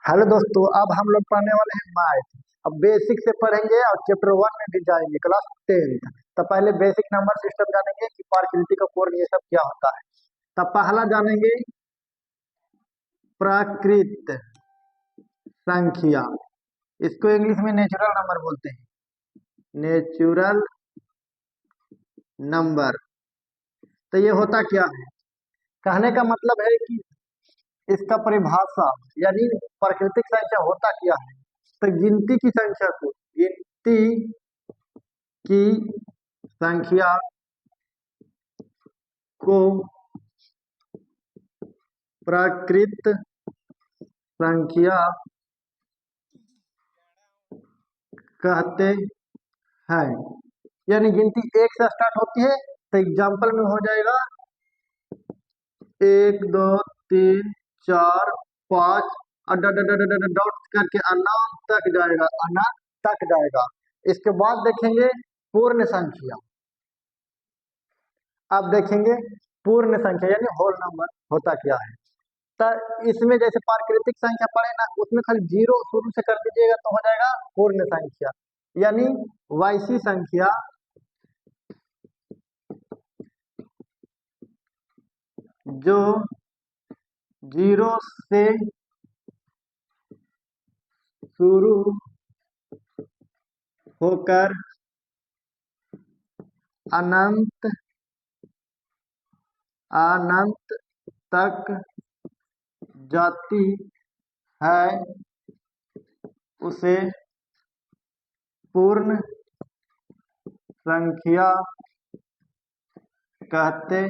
Hello दोस्तों, अब हम लोग पढ़ने वाले हैं मैथ। अब बेसिक से पढ़ेंगे और चैप्टर 1 में भी जाएंगे, क्लास 10th। तो पहले बेसिक नंबर सिस्टम जानेंगे कि प्राकृतिक पूर्ण ये सब क्या होता है। तब पहला जानेंगे प्राकृत संख्या। इसको इंग्लिश में नेचुरल नंबर बोलते हैं। Natural number. तो ये होता क्या है? कहने का मतलब है कि इसका परिभाषा, यानी प्राकृतिक संख्या होता क्या है। तो गिनती की संख्या को, गिनती की संख्या को प्राकृत संख्या कहते हैं। यानी गिनती एक से स्टार्ट होती है। तो एग्जाम्पल में हो जाएगा 1 2 3 4 5 और डॉट करके अनंत तक जाएगा, अनंत तक जाएगा। इसके बाद देखेंगे पूर्ण संख्या। अब देखेंगे पूर्ण संख्या यानी होल नंबर होता क्या है। तो इसमें जैसे प्राकृतिक संख्या पढ़े ना, उसमें खाली जीरो शुरू से कर दीजिएगा तो हो जाएगा पूर्ण संख्या। यानी वैसी संख्या जो जीरो से शुरू होकर अनंत अनंत तक जाती है उसे पूर्ण संख्या कहते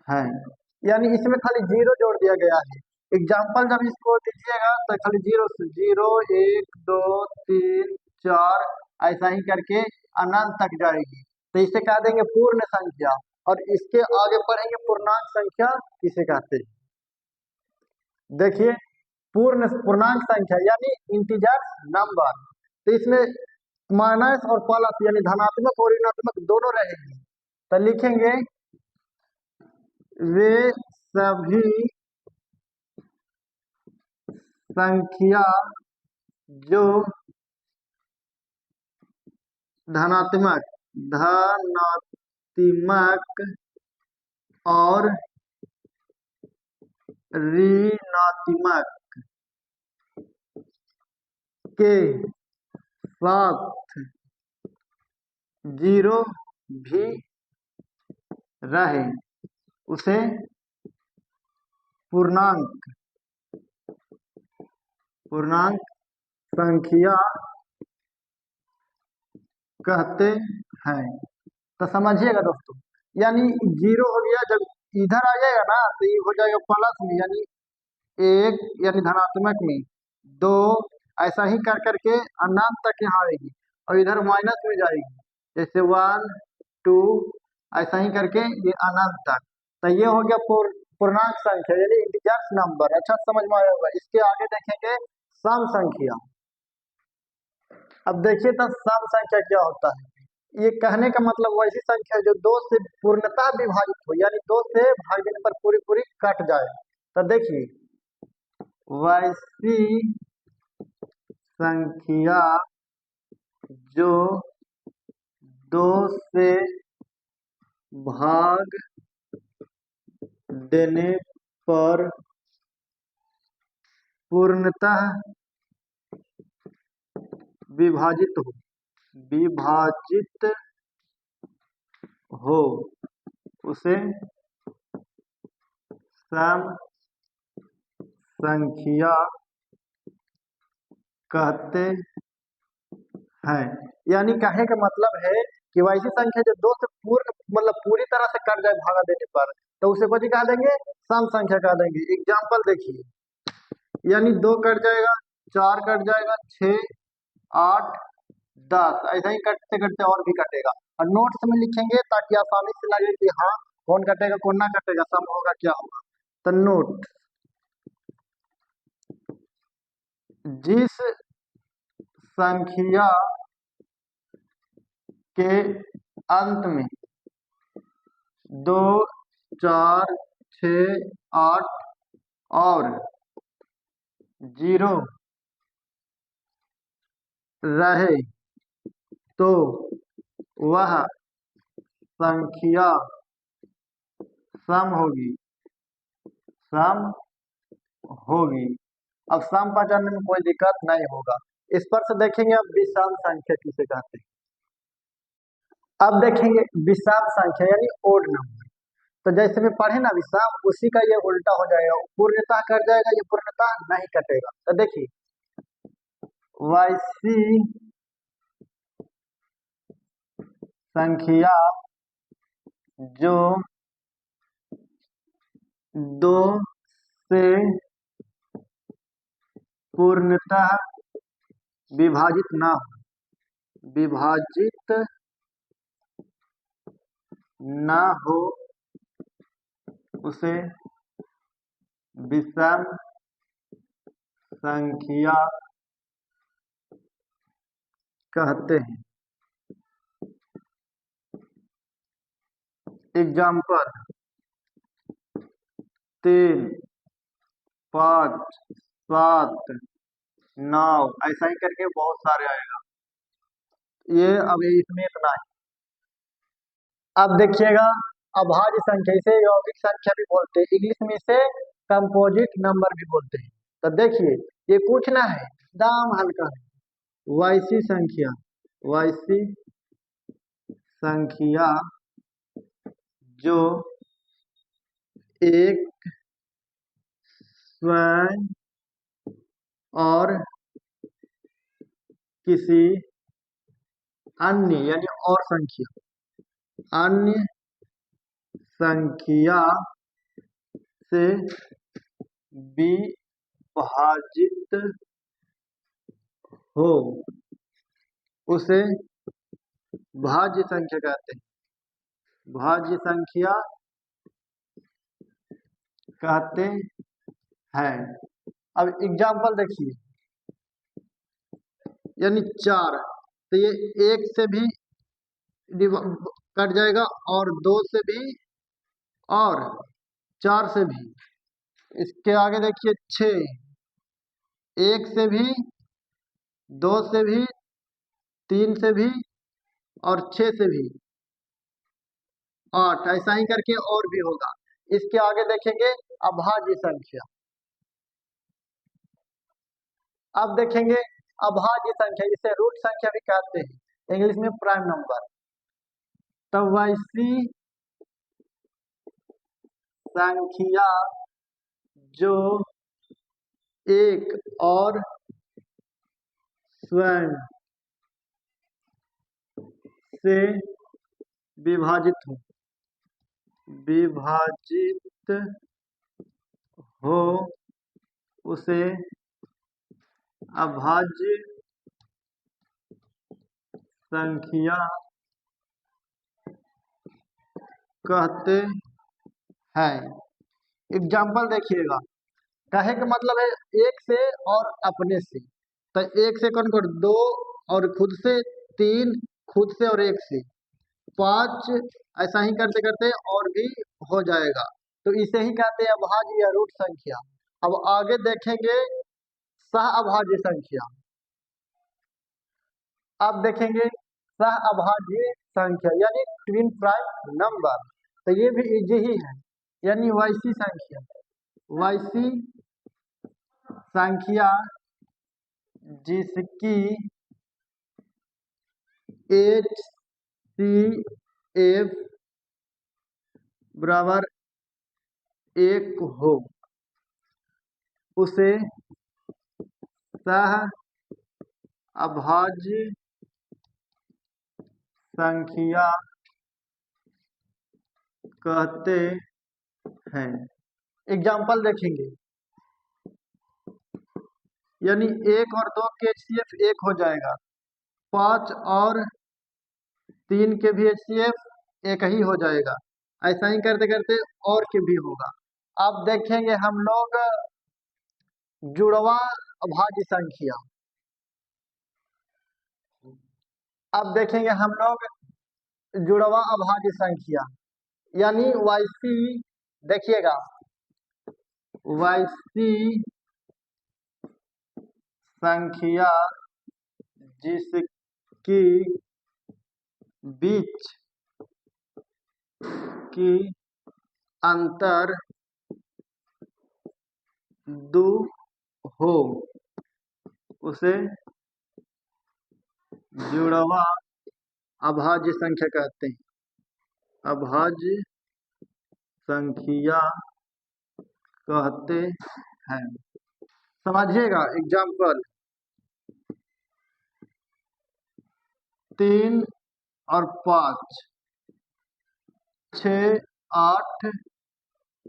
हैं। यानी इसमें खाली जीरो जोड़ दिया गया है। एग्जाम्पल जब इसको दीजिएगा तो खाली जीरो से जीरो 1 2 3 4 ऐसा ही करके अनंत तक जाएगी। तो इसे कह देंगे पूर्ण संख्या। और इसके आगे पढ़ेंगे पूर्णांक संख्या किसे कहते हैं। देखिए, पूर्णांक संख्या यानी इंटीजर नंबर। तो इसमें माइनस और प्लस यानी धनात्मक और ऋणात्मक दोनों रहेंगे। तो लिखेंगे वे सभी संख्या जो धनात्मक धनात्मक और ऋणात्मक के साथ जीरो भी रहे उसे पूर्णांक पूर्णांक संख्या कहते हैं। तो समझिएगा दोस्तों, यानी जीरो हो गया जब इधर आ जाएगा ना तो ये हो जाएगा प्लस में, यानी एक यानी धनात्मक में, दो ऐसा ही कर करके अनंत तक यहाँ आएगी और इधर माइनस में जाएगी। जैसे 1 2 ऐसा ही करके ये अनंत तक। तो ये हो गया पूर्णांक संख्या यानी इंटीजर्स नंबर। अच्छा समझ में आया होगा। इसके आगे देखेंगे सम संख्या। अब देखिए तो सम संख्या क्या होता है। ये कहने का मतलब वैसी संख्या जो दो से पूर्णतः विभाजित हो, यानी दो से भाग देने पर पूरी पूरी कट जाए। तो देखिए, वैसी संख्या जो दो से भाग देने पर पूर्णतः विभाजित हो उसे सम संख्या कहते हैं। यानी कहे का मतलब है कि वैसी संख्या जो दो से पूर्ण मतलब पूरी तरह से कट जाए भागा देने पर, तो उसे कौन कह देंगे? सम संख्या कह देंगे। एग्जाम्पल देखिए, यानी दो कट जाएगा, चार कट जाएगा, 6 8 10 ऐसा ही कटते कटते और भी कटेगा। और नोट्स में लिखेंगे ताकि आसानी से लगे कि हाँ कौन कटेगा कौन ना कटेगा, सम होगा क्या होगा। तो नोट, जिस संख्या के अंत में 2 4 6 8 और जीरो रहे तो वह संख्या सम होगी, सम होगी। अब सम पहचानने में कोई दिक्कत नहीं होगा। इस पर से देखेंगे अब विषम संख्या किसे कहते हैं। अब देखेंगे विषम संख्या यानी ओड नंबर। तो जैसे में पढ़े ना विषम, उसी का ये उल्टा हो जाएगा, पूर्णतः कट जाएगा, ये पूर्णतः नहीं कटेगा। तो देखिए वैसी संख्या जो दो से पूर्णतः विभाजित ना हो, विभाजित ना हो, उसे विषम संख्या कहते हैं। एग्जाम्पल 3, 5, 7, 9 ऐसा ही करके बहुत सारे आएगा। ये अब इसमें इतना है। अब देखिएगा अभाज्य संख्या, इसे यौगिक संख्या भी बोलते हैं, इंग्लिश में इसे कंपोजिट नंबर भी बोलते हैं। तो देखिए ये कुछ ना है, दाम हल्का है। वैसी संख्या, वैसी संख्या जो एक स्वयं और किसी अन्य यानी और संख्या, अन्य संख्या से विभाजित हो, उसे भाज्य संख्या कहते हैं, भाज्य संख्या कहते हैं। अब एग्जाम्पल देखिए, यानी 4, तो ये 1 से भी कट जाएगा और 2 से भी और 4 से भी। इसके आगे देखिए 6, 1 से भी, 2 से भी, 3 से भी और 6 से भी, 8 ऐसा ही करके और भी होगा। इसके आगे देखेंगे अभाज्य संख्या। अब देखेंगे अभाज्य संख्या, इसे रूट संख्या भी कहते हैं, इंग्लिश में प्राइम नंबर। तो वैसी संख्या जो एक और स्वयं से विभाजित हो, विभाजित हो, उसे अभाज्य संख्या कहते हैं। एग्जाम्पल देखिएगा, कहे का मतलब है एक से और अपने से। तो एक से कौन कौन, 2 और खुद से, 3 खुद से और 1 से, 5 ऐसा ही करते करते और भी हो जाएगा। तो इसे ही कहते हैं अभाज्य या रूट संख्या। अब आगे देखेंगे सह अभाज्य संख्या। अब देखेंगे सह अभाज्य संख्या यानी ट्विन प्राइम नंबर। तो ये भी इजी ही है, यानी वैसी संख्या, वैसी संख्या जिसकी HCF बराबर 1 हो, उसे सह अभाज्य संख्या कहते हैं। एग्जाम्पल देखेंगे, यानी 1 और 2 के HCF 1 हो जाएगा, 5 और 3 के भी HCF 1 ही हो जाएगा। ऐसा ही करते करते और के भी होगा। अब देखेंगे हम लोग जुड़वा अभाज्य संख्या। अब देखेंगे हम लोग जुड़वा अभाज्य संख्या, यानी वैसी, देखिएगा वैसी संख्या जिसकी बीच की अंतर दो हो उसे जुड़वा अभाज्य संख्या कहते हैं। अभाज्य संख्या कहते हैं। समझिएगा एग्जाम्पल 3 और 5, 6, 8,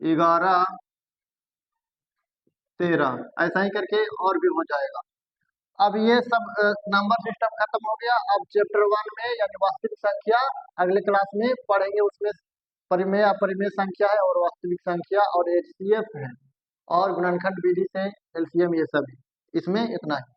11, 13, ऐसा ही करके और भी हो जाएगा। अब ये सब नंबर सिस्टम खत्म हो गया। अब चैप्टर 1 में यानी वास्तविक संख्या अगले क्लास में पढ़ेंगे। उसमें परिमेय अपरिमेय संख्या है और वास्तविक संख्या और एचसीएफ है और गुणनखंड विधि से एलसीएम, ये सब है। इसमें इतना ही।